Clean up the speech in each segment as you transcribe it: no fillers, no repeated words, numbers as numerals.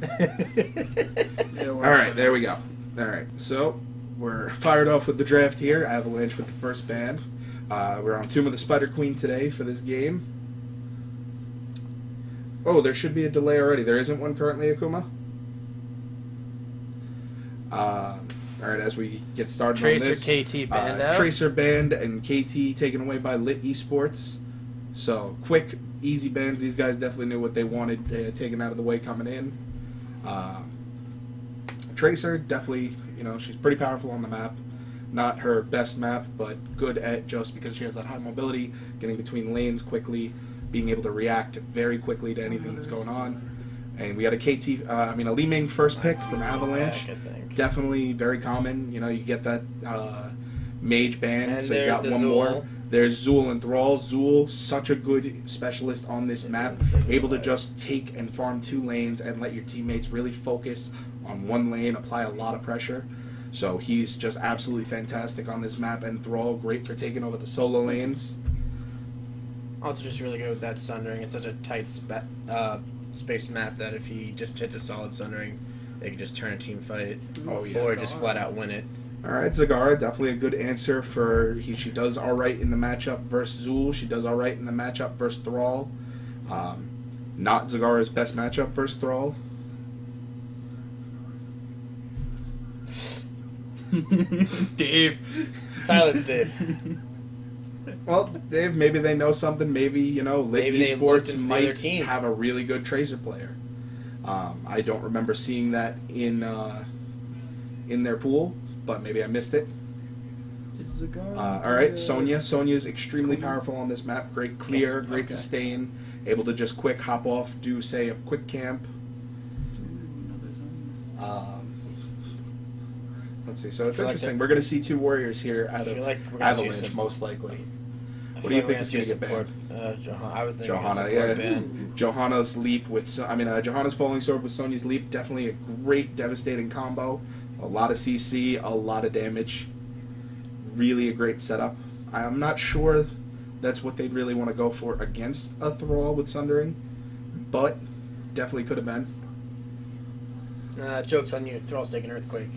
Yeah, All right, there we go. All right, so we're fired off with the draft here. Avalanche with the first band. We're on Tomb of the Spider Queen today for this game. Oh, there should be a delay already. There isn't one currently, Akuma? All right, as we get started Tracer, on this. KT banned out. Tracer banned and KT taken away by LiT eSports. So, quick, easy bans. These guys definitely knew what they wanted taken out of the way coming in. Tracer, definitely, you know, she's pretty powerful on the map. Not her best map, but good at just because she has that high mobility, getting between lanes quickly, being able to react very quickly to anything that's going on. And we got a a Li Ming first pick from Avalanche. Definitely very common. You know, you get that mage ban, And so you got there's one the more. Zool. There's Zool and Thrall. Zool, such a good specialist on this map, able to just take and farm 2 lanes and let your teammates really focus on one lane, apply a lot of pressure. So he's just absolutely fantastic on this map, and Thrall, great for taking over the solo lanes. Also just really good with that sundering. It's such a tight space map that if he just hits a solid sundering, they can just turn a team fight. Oh, yeah. Or just flat out win it. Alright, Zagara, definitely a good answer for... She does alright in the matchup versus Zool. She does alright in the matchup versus Thrall. Not Zagara's best matchup versus Thrall. Dave. Silence, Dave. Well, Dave, maybe they know something. Maybe, you know, LiT Maybe they looked eSports into the other might team. have a really good Tracer player. I don't remember seeing that in their pool, but maybe I missed it. Alright, Sonya. Sonya's extremely powerful on this map. Great clear, Yes, great okay. sustain. Able to just quick hop off, do, say, a quick camp. Let's see. So it's feel like interesting. that- We're going to see 2 warriors here out I of feel like we're gonna see Avalanche, some- most likely. I What feel do you like think we're is going to get support, banned? I was thinking Johanna, support yeah. ban. Johanna's leap with, Johanna's falling sword with Sonya's leap, definitely a great, devastating combo. A lot of CC, a lot of damage. Really a great setup. I'm not sure that's what they'd really want to go for against a Thrall with Sundering, but definitely could have been. Joke's on you. Thrall's taking Earthquake.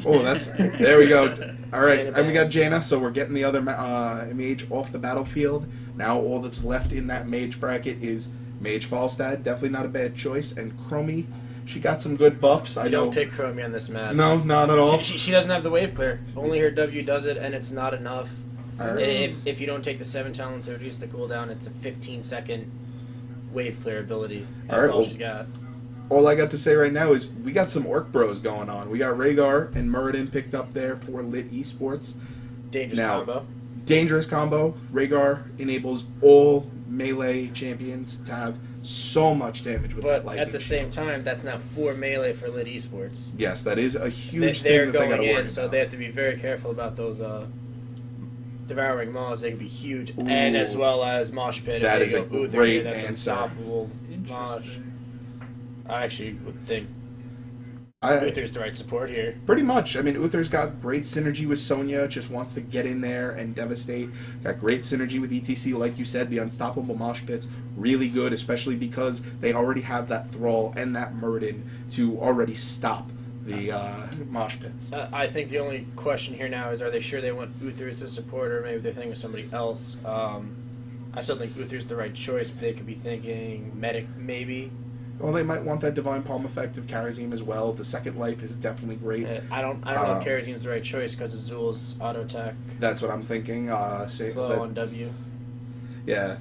Oh, there we go. All right, and we got Jaina, so we're getting the other mage off the battlefield. Now all that's left in that mage bracket is Mage Falstad. Definitely not a bad choice. And Chromie, she got some good buffs. I You know. don't pick Chromie on this map. No, not at all. She doesn't have the wave clear. Only her W does it, and it's not enough. Alright. If you don't take the 7 talents to reduce the cooldown, it's a 15-second wave clear ability. That's Alright, all well, she's got. All I got to say right now is we got some Orc Bros going on. We got Rhaegar and Muradin picked up there for LiT eSports. Dangerous Now, combo. Dangerous combo. Rhaegar enables all melee champions to have so much damage with that But lightning at the shield. same time, that's now 4 melee for LiT esports. Yes, that is a huge They're thing that they got going to worry in, so about. they have to be very careful about those devouring maws. They can be huge, Ooh. and as well as mosh pit. That if is they a go Uther great here, that's answer. unstoppable mosh. Interesting. I actually would think I, Uther's the right support here. Pretty much. I mean, Uther's got great synergy with Sonya, just wants to get in there and devastate. Got great synergy with ETC, like you said, the unstoppable mosh pits. Really good, especially because they already have that Thrall and that Muradin to already stop the mosh pits. I think the only question here now is, are they sure they want Uther as a support, or maybe they're thinking of somebody else? I still think Uther's the right choice, but they could be thinking Medic, maybe. Well, they might want that Divine Palm effect of Karazim as well. The second life is definitely great. I don't know if Karazin's the right choice because of Zool's auto attack. That's what I'm thinking. Slow on W. Yeah.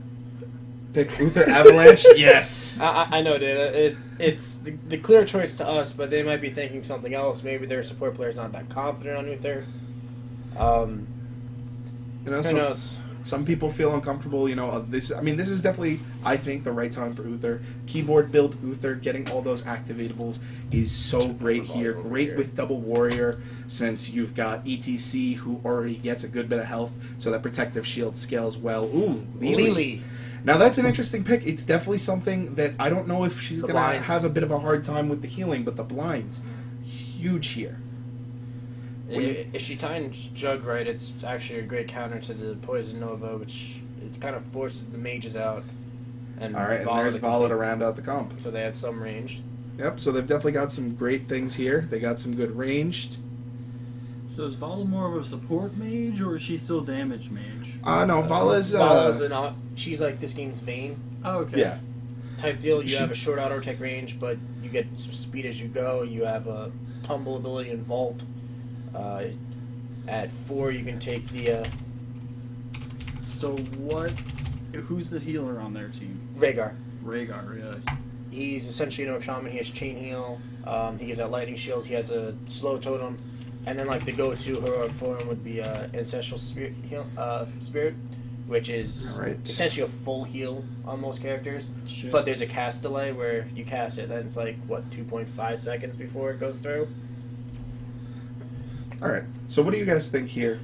Pick Uther Avalanche? Yes! I know, dude. It's the clear choice to us, but they might be thinking something else. Maybe their support player's not that confident on Uther. You know, Who knows? Some people feel uncomfortable, this is definitely, I think, the right time for Uther. Keyboard build Uther, getting all those activatables is so great here. Great with Double Warrior, since you've got ETC, who already gets a good bit of health, so that protective shield scales well. Ooh, Lily. Now that's an interesting pick. It's definitely something that I don't know if she's going to have a bit of a hard time with the healing, but the blinds, huge here. If she times Jug right, it's actually a great counter to the Poison Nova, which it kind of forces the mages out. And All right, and there's Vala to round out the comp. So they have some range. Yep, so they've definitely got some great things here. They got some good ranged. So is Vala more of a support mage, or is she still damage mage? No, Vala's... she's like this game's Vayne. Oh, okay. Yeah. Type deal. You have a short auto attack range, but you get some speed as you go. You have a tumble ability and vault. At 4, you can take the... So what... Who's the healer on their team? Rhaegar. Rhaegar, yeah. He's essentially no shaman. He has chain heal. He has that lightning shield. He has a slow totem. And then, like, the go-to heroic form would be Ancestral Spirit, which is essentially a full heal on most characters. Shit. But there's a cast delay where you cast it, then it's like, what, 2.5 seconds before it goes through? Alright, so what do you guys think here?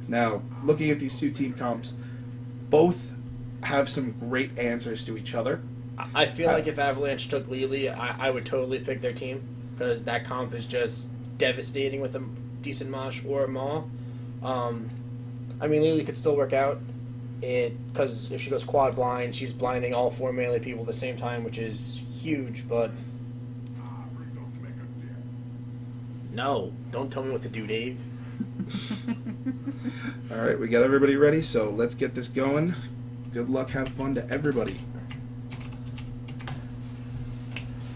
Now, looking at these two team comps, both have some great answers to each other. I feel like if Avalanche took LiT, I would totally pick their team, because that comp is just devastating with a decent Mosh or a Maw. I mean, LiT could still work out, because if she goes quad blind, she's blinding all 4 melee people at the same time, which is huge, but... No, don't tell me what to do, Dave. Alright, we got everybody ready, so let's get this going. Good luck, have fun to everybody.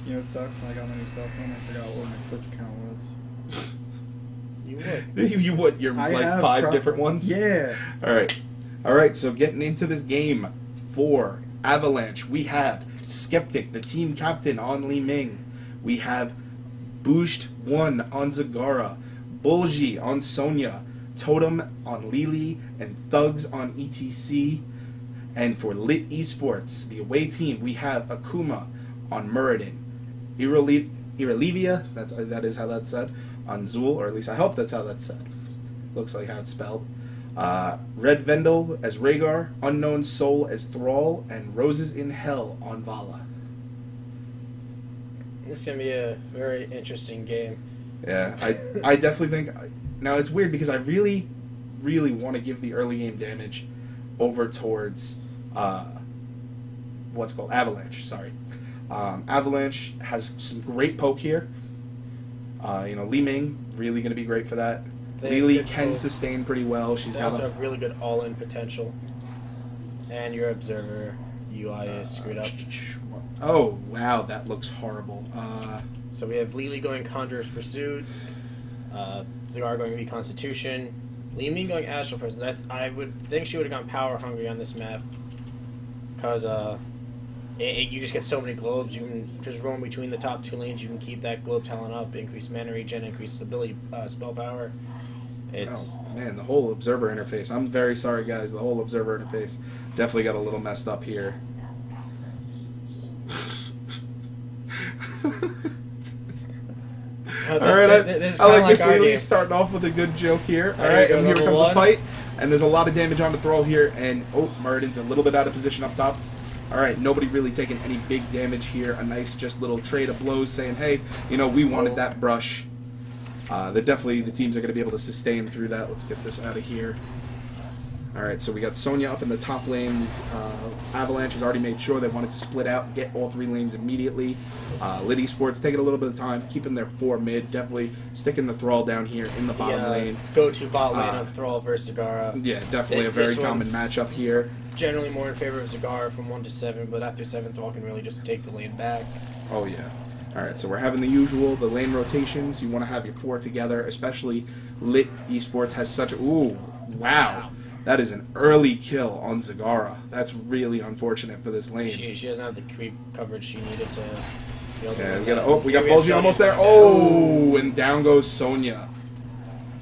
You know what sucks? When I got my new cell phone, I forgot what my Twitch account was. You would. You would? You're like 5 different ones? Yeah. Alright, so getting into this game for Avalanche, we have Skeptic, the team captain on Li Ming. We have Booshed 1 on Zagara, Bulgy on Sonya, Totem on Lili, and Thugs on ETC. And for LiT eSports, the away team, we have Akuma on Muradin, Irelivia, that is how that's said, on Zul, or at least I hope that's how that's said. Looks like how it's spelled. Red Vendel as Rhaegar, Unknown Soul as Thrall, and Roses in Hell on Vala. This is going to be a very interesting game. Yeah, I definitely think... Now, it's weird because I really, really want to give the early game damage over towards... what's it called? Avalanche, sorry. Avalanche has some great poke here. Li Ming, really going to be great for that. Lili can sustain pretty well. They also have really good all-in potential. And your Observer UI is screwed up. Oh, wow, that looks horrible. So we have Lili going Conjurer's Pursuit, Zagara going to be Constitution, Li Ming going Astral Presence. I would think she would have gone Power Hungry on this map, because you just get so many globes. You can just roam between the top 2 lanes. You can keep that globe talent up, increase mana regen, increase stability, spell power. Oh, man, the whole Observer interface. I'm very sorry, guys. The whole Observer interface definitely got a little messed up here. Alright, I like this Lili starting off with a good joke here. Alright, and here comes the fight. And there's a lot of damage on the Thrall here. And, Muradin's a little bit out of position up top. Alright, nobody really taking any big damage here. A nice just little trade of blows saying, hey, we wanted that brush. The teams are going to be able to sustain through that. Let's get this out of here. Alright, so we got Sonya up in the top lane. Avalanche has already made sure they wanted to split out and get all 3 lanes immediately. LiT eSports taking a little bit of time, keeping their 4 mid, definitely sticking the Thrall down here in the bottom lane. Go-to bot lane of Thrall versus Zagara. Yeah, definitely a very common matchup here. Generally more in favor of Zagara from 1 to 7, but after 7, Thrall can really just take the lane back. Oh, yeah. Alright, so we're having the lane rotations. You want to have your 4 together, especially LiT eSports has such a... Ooh, wow. That is an early kill on Zagara. That's really unfortunate for this lane. She doesn't have the creep coverage she needed to... we got Bulgy almost there. Oh, and down goes Sonya.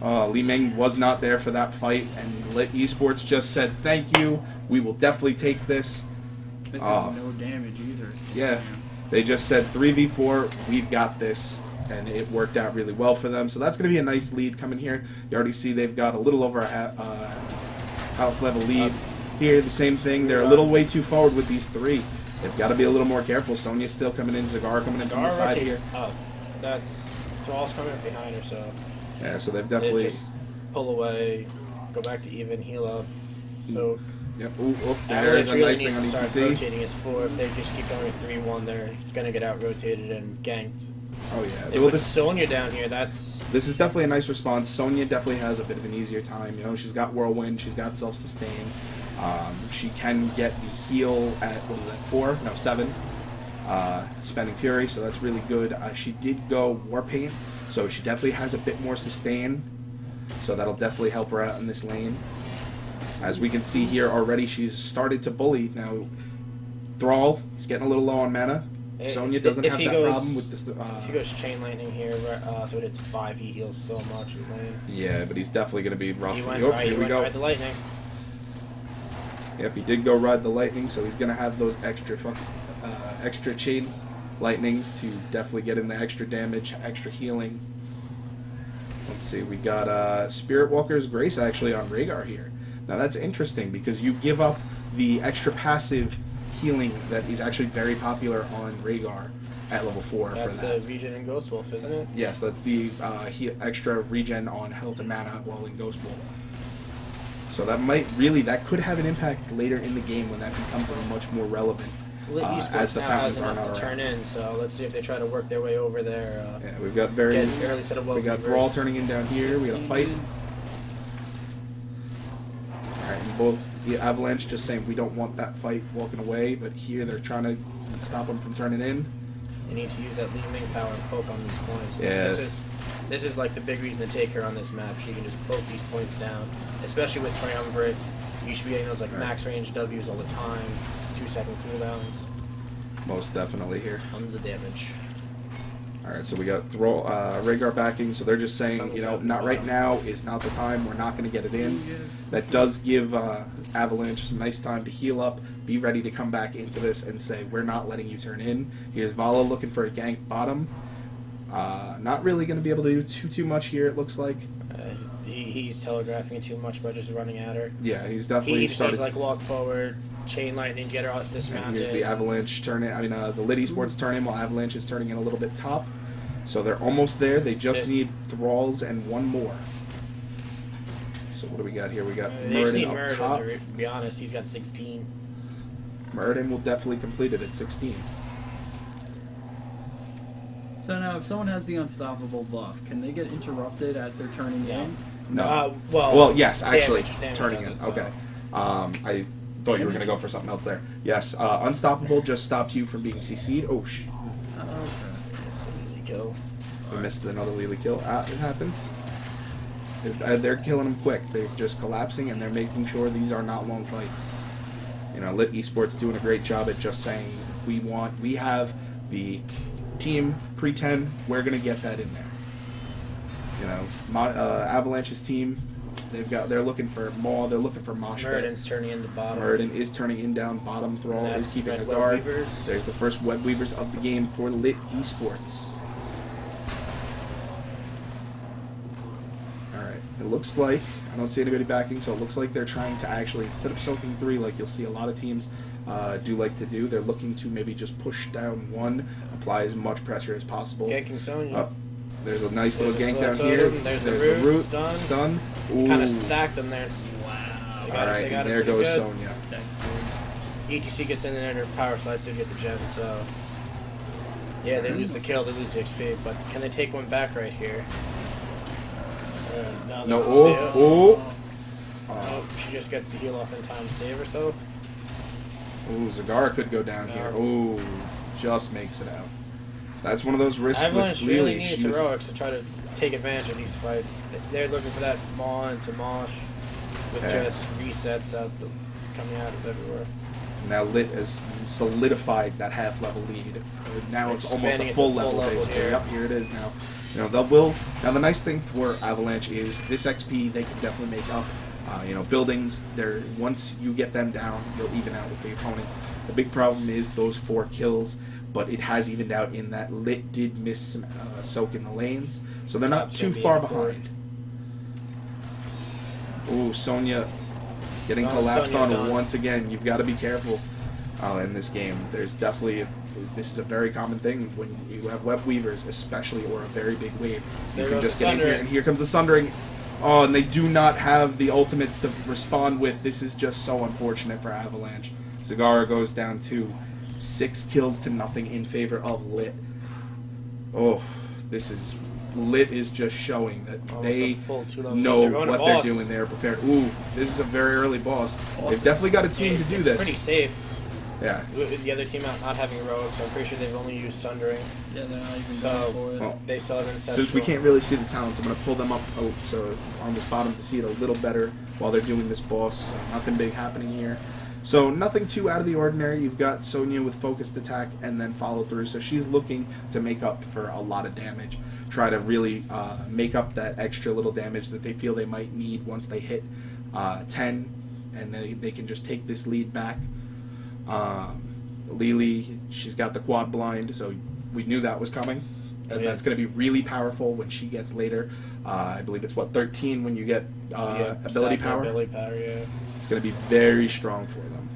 Li Ming was not there for that fight, and LiT eSports just said, thank you, we will definitely take this. It did no damage either. Yeah, they just said 3v4, we've got this, and it worked out really well for them. So that's going to be a nice lead coming here. You already see they've got a little over a half level lead. Here, the same thing. They're a little way too forward with these 3. They've got to be a little more careful. Sonya's still coming in. Zagara coming in from the side here. Up. That's Thrall's coming up behind her, so... Yeah, so they've definitely... Just pull away, go back to even, heal up, soak. Yep. Ooh, Avalanche there's a really nice needs thing to on start ETC. rotating his 4. If they just keep going with 3-1, they're gonna get out rotated and ganked. Oh yeah. They Well, put Sonya down here. That's this is definitely a nice response. Sonya definitely has a bit of an easier time. You know, she's got Whirlwind, she's got Self-Sustain. She can get the heal at, what is that, 4? No, 7. Spending Fury, so that's really good. She did go War Paint, so she definitely has a bit more sustain. So that'll definitely help her out in this lane. As we can see here already, she's started to bully. Now, Thrall, he's getting a little low on mana. Sonya doesn't have that problem with this. If he goes Chain Lightning here, so it's 5, he heals so much in lane. Yeah, but he's definitely going to be rough. He went, Oh, right, here we go. Ride the Lightning. Yep, he did go Ride the Lightning, so he's going to have those extra Chain Lightnings to definitely get in the extra damage, extra healing. Let's see, we got Spirit Walker's Grace actually on Rhaegar here. Now that's interesting because you give up the extra passive healing that is actually very popular on Rhaegar at level 4 That's for that. the regen in Ghost Wolf, isn't it? Yes, that's the extra regen on health and mana while in Ghost Wolf. So that could have an impact later in the game when that becomes much more relevant. LiT As eSports the now fountains has are enough not to turn around. in, so let's see if they try to work their way over there. Yeah, we've got Get an early set of we got Weavers. Thrall turning in down here. We got a fight. Alright, and both the Avalanche just saying we don't want that fight walking away, but here they're trying to stop them from turning in. You need to use that Li Ming power and poke on these points. Yeah. This is like the big reason to take her on this map. She can just poke these points down, especially with Triumvirate. You should be getting those like max range W's all the time, 2-second cooldowns. Most definitely here. Tons of damage. Alright, so we got Thrall, Rhaegar backing, so they're just saying, Something's you know, happening not right bottom. now is not the time. We're not going to get it in. That does give Avalanche some nice time to heal up, be ready to come back into this and say, we're not letting you turn in. Here's Vala looking for a gank bottom. Not really going to be able to do too much here, it looks like. He's telegraphing it too much by just running at her. Yeah, he's definitely He just started. needs to like walk forward, chain lightning, get her out And dismounted. here's the Avalanche turn in. I mean, the LiT eSports turn in while Avalanche is turning in a little bit top. So they're almost there. They just need Thralls and one more. So what do we got here? We got They just need Muradin up Muradin, top. to be honest. He's got 16. Muradin will definitely complete it at 16. So now, if someone has the unstoppable buff, can they get interrupted as they're turning in? No. Well, Well, yes, actually, damage turning does in. it, so. Okay. I thought you were going to go for something else there. Yes, Unstoppable just stops you from being CC'd. Oh, shit. Oh, okay. It's an easy kill. We missed another Lily kill. It happens. They're killing them quick. They're just collapsing, and they're making sure these are not long fights. You know, LiT eSports doing a great job at just saying, we have the team pre-10, we're going to get that in there. You know, Avalanche's team, they're looking for Maw, they're looking for Mosh Pit. Muradin's turning into bottom. Muradin is turning in down bottom. Thrall And is that's keeping Red a Web guard. Weavers. There's the first Web Weavers of the game for LiT eSports. Alright, it looks like, I don't see anybody backing, so it looks like they're trying to actually, instead of soaking 3 like you'll see a lot of teams do like to do, they're looking to maybe just push down 1, apply as much pressure as possible. Ganking Sonya. Up. There's a nice There's little a gank down totem, here. there's the the root, stun. Ooh. Kind of stacked them there. Wow. Alright, and there goes Sonya. ETC gets in there and her power slides to get the gem, so... Yeah, they lose the kill, they lose the XP, but can they take one back right here? No, oh. Oh, she just gets to heal off in time to save herself. Ooh, Zagara could go down here. Ooh, just makes it out. That's one of those risks Avalanche with really Lily. needs heroics to try to take advantage of these fights. They're looking for that Maw and Tamosh with just resets coming out of everywhere. Now LiT has solidified that half-level lead. Now it's almost Expanding a it full to level, full level basically. here. Yep, here it is now. You know, now the nice thing for Avalanche is this XP they can definitely make up. You know, buildings, once you get them down, you'll even out with the opponents. The big problem is those 4 kills, but it has evened out in that LiT did miss some soak in the lanes, so they're not too far behind. Ooh, Sonya getting collapsed Sonya's on done. once again. You've got to be careful in this game. There's definitely, this is a very common thing when you have Web Weavers, especially, or a very big wave. You There can goes just the get in here, Sundering. and here comes the Sundering. Oh, and they do not have the ultimates to respond with. This is just so unfortunate for Avalanche. Zagara goes down to 6 kills to nothing in favor of LiT. Oh, this is... LiT is just showing that they know what they're doing. They're prepared. Ooh, this is a very early boss. They've definitely got a team to do this. It's pretty safe. Yeah. With the other team not having heroics, so I'm pretty sure they've only used Sundering. Yeah, they're not even so for it. Well, they still have Ancestral. Since we can't really see the talents, I'm going to pull them up so on this bottom to see it a little better while they're doing this boss. Nothing big happening here. So nothing too out of the ordinary. You've got Sonya with focused attack and then follow through. So she's looking to make up for a lot of damage. Try to really make up that extra little damage that they feel they might need once they hit 10. And they can just take this lead back. LiT, she's got the quad blind, so we knew that was coming. And that's going to be really powerful when she gets later. I believe it's, 13 when you get ability power? Ability power, yeah. It's going to be very strong for them.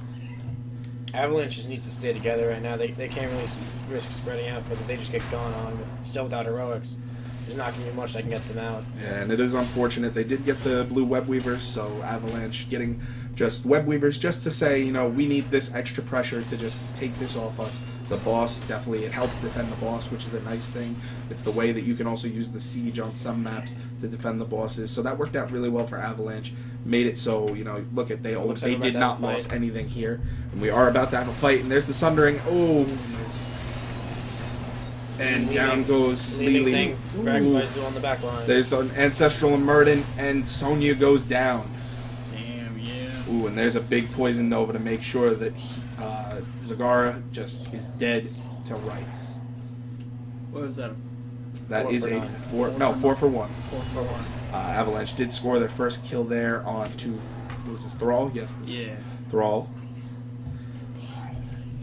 Avalanche just needs to stay together right now. They can't really risk spreading out, because if they just get going on still without heroics, there's not going to be much that can get them out. Yeah, and it is unfortunate. They did get the blue web weavers, so Avalanche getting just web weavers just to say, you know, we need this extra pressure to just take this off us. The boss, definitely, it helped defend the boss, which is a nice thing. It's the way that you can also use the siege on some maps to defend the bosses. So that worked out really well for Avalanche. Made it so, you know, look at they did not lose anything here. And we are about to have a fight, and there's the Sundering. Oh! And down goes LiT. On the back line. There's the Ancestral and Murden, and Sonya goes down. Damn, yeah. Ooh, and there's a big Poison Nova to make sure that Zagara just is dead to rights. What was that? That is a 4 for 1. 4 for 1. Avalanche did score their first kill there on what was this, Thrall? Yes, this is Thrall.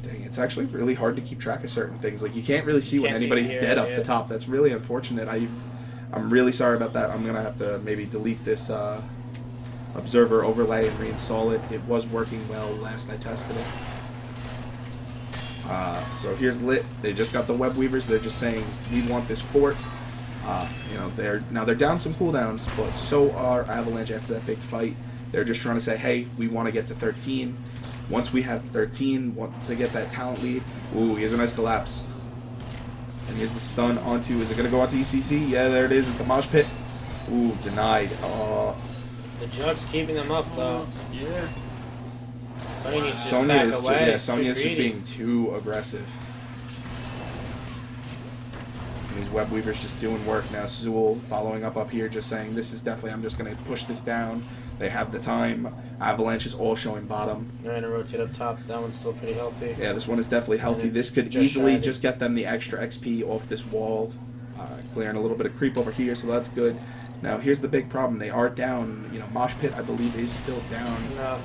Dang, it's actually really hard to keep track of certain things. Like, you can't really see when anybody's dead up the top. That's really unfortunate. I'm really sorry about that. I'm going to have to maybe delete this observer overlay and reinstall it. It was working well last I tested it. So here's LiT. They just got the web weavers. They're just saying, we want this fort. You know, they're down some cooldowns, but so are Avalanche after that big fight. They're just trying to say, hey, we want to get to 13. Once we have 13, once they get that talent lead, ooh, here's a nice collapse. And here's the stun onto, is it going to go onto ECC? Yeah, there it is at the mosh pit. Ooh, denied. The Jug's keeping them up, though. Yeah. Sonya needs to just back away. Yeah, Sonya's just being too aggressive. And these web weavers just doing work now. Zool following up here, just saying, this is definitely, I'm just going to push this down. They have the time. Avalanche is all showing bottom. They're going to rotate up top. That one's still pretty healthy. Yeah, this one is definitely healthy. This could easily just get them the extra XP off this wall. Clearing a little bit of creep over here, so that's good. Now, here's the big problem. They are down. You know, Mosh Pit, I believe, is still down. No,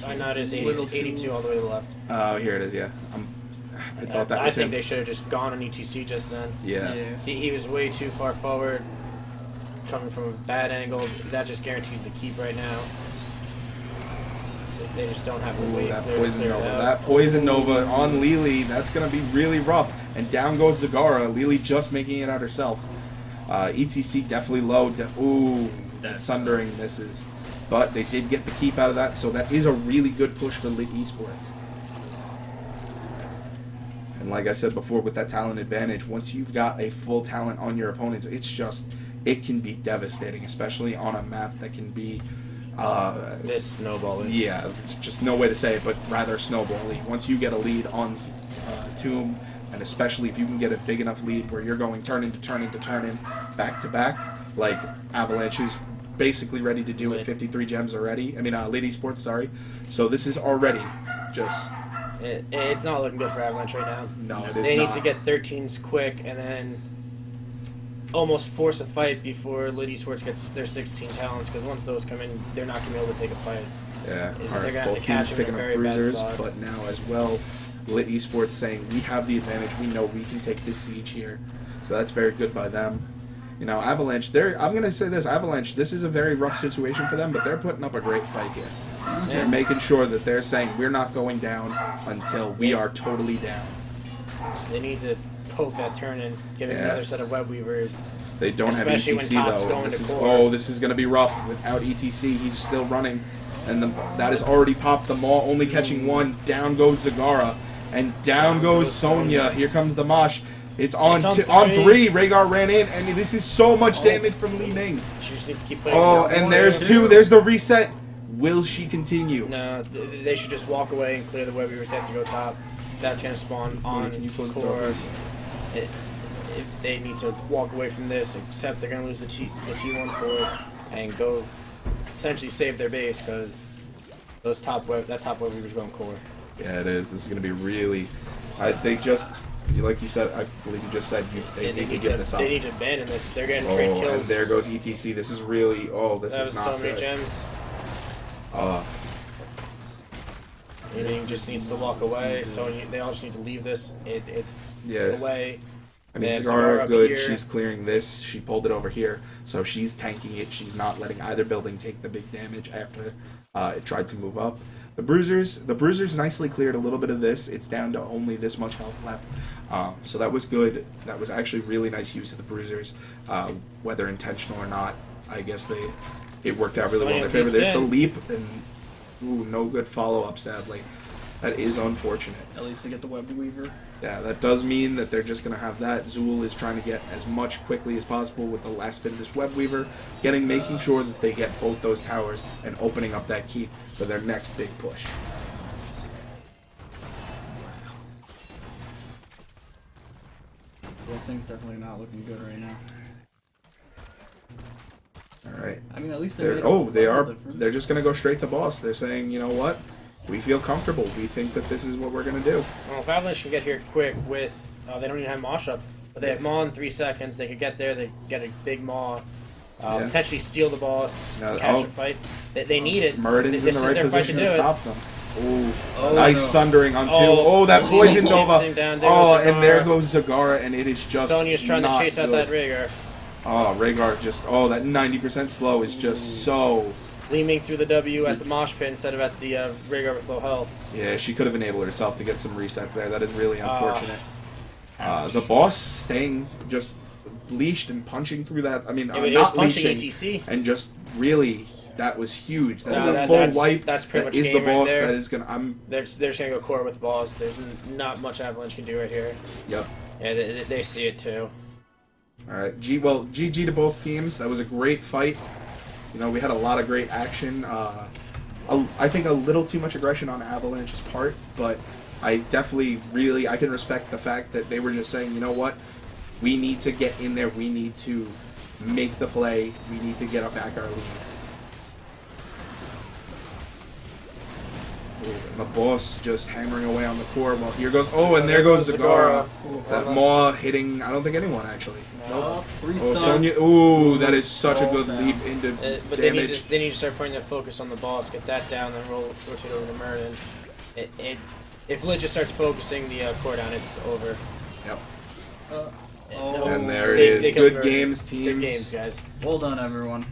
I know it is 82 all the way to the left. Oh, here it is, yeah. I thought that was I think they should have just gone on ETC just then. Yeah. He was way too far forward, coming from a bad angle. That just guarantees the keep right now. They just don't have the weight. That Poison Nova on LiT, that's going to be really rough. And down goes Zagara. LiT just making it out herself. ETC definitely low. Ooh, that Sundering misses. But they did get the keep out of that, so that is a really good push for LiT eSports. And like I said before, with that talent advantage, once you've got a full talent on your opponents, it can be devastating, especially on a map that can be... this snowball. Yeah, just no way to say it, but rather snowball-y. Once you get a lead on Tomb, and especially if you can get a big enough lead where you're going turn into turn into turn in, back to back, like Avalanche is basically ready to do it. 53 gems already. I mean, LiT eSports, sorry. So this is already just... It's not looking good for Avalanche right now. No, it is not. They need to get 13s quick and then almost force a fight before LiT eSports gets their 16 talents, because once those come in, they're not going to be able to take a fight. Yeah, they're going to have to catch them in a very bad spot. But now as well, LiT eSports saying, we have the advantage, we know we can take this siege here. So that's very good by them. You know, Avalanche, I'm going to say this, Avalanche, this is a very rough situation for them, but they're putting up a great fight here. They're making sure that they're saying, we're not going down until we are totally down. They need to poke that turn and give it another set of web weavers. They don't have especially ETC when Top's though. going This to is core. this is gonna be rough without ETC. He's still running, and that is already popped. The Maw only catching one. Down goes Zagara, and down goes Sonya. Here comes the Mosh. It's on three. Rhaegar ran in, and this is so much damage from Li Ming. She just needs to keep playing. Oh, and there's two. There's the reset. Will she continue? No, they should just walk away and clear the web weavers. They have to go top. That's gonna spawn on Can you close the core. door, please? If they need to walk away from this, except they're gonna lose the T1 forward and go essentially save their base because that top web weaver's going core. Yeah, it is. This is going to be really. They just, like you said, I believe you just said they need to give this up. They need to abandon this. They're getting trade kills. And there goes ETC. This is really. This is not so many good. gems. Meaning just needs to walk away. So they all just need to leave this. It's away. I mean, Zagara good. Here. She's clearing this. She pulled it over here, so she's tanking it. She's not letting either building take the big damage after it tried to move up. The Bruisers nicely cleared a little bit of this. It's down to only this much health left, so that was good. That was actually really nice use of the Bruisers, whether intentional or not. I guess it worked out really well in their favor. There's the leap, and no good follow up. Sadly, that is unfortunate. At least they get the web weaver. Yeah, that does mean that they're just going to have that. Zool is trying to get as much quickly as possible with the last bit of this web weaver, making sure that they get both those towers and opening up that keep for their next big push. Well, things definitely not looking good right now. All right. I mean, at least they are. They're just going to go straight to boss. They're saying, you know what? We feel comfortable. We think that this is what we're going to do. Well, if Avalanche can get here quick with... they don't even have Mosh up. But they have Maw in 3 seconds. They could get there. They get a big Maw. Potentially steal the boss. Catch a fight. They need it. Muradin's in the right position to stop them. Nice sundering on 2. That poison Nova. And there goes Zagara, and it is just Sonya's trying to chase out that Rhaegar. Rhaegar just... that 90% slow is just so... Li Ming through the W at the mosh pit instead of at the Rhaegar with low health. Yeah, she could have enabled herself to get some resets there. That is really unfortunate. The boss staying just leashed and punching through that. I mean, not leashing, ETC. and just really, that was huge. That is a full wipe. That's pretty much is game the boss. Right there. That is gonna. They're just gonna go core with the boss. There's not much Avalanche can do right here. Yep. Yeah, they see it too. All right. GG to both teams. That was a great fight. You know, we had a lot of great action. I think a little too much aggression on Avalanche's part, but I definitely I can respect the fact that they were just saying, you know what, we need to get in there, we need to make the play, we need to get back our lead. And the boss just hammering away on the core. Well, here goes, and there goes Zagara. That Maw hitting, I don't think anyone actually. Nope. Sonya, that is such a good leap into but damage. They need to start putting their focus on the boss, get that down, then rotate over to Muradin. If LiT just starts focusing the core down, it's over. Yep. No, and there it is. Good games, teams. Good games, guys. Well done, everyone.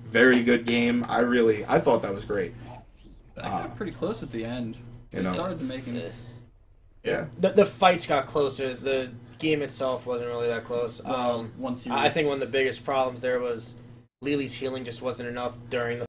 Very good game. I thought that was great. I got pretty close at the end. They started to make it. Yeah. The fights got closer. The game itself wasn't really that close. I think one of the biggest problems there was Lily's healing just wasn't enough during the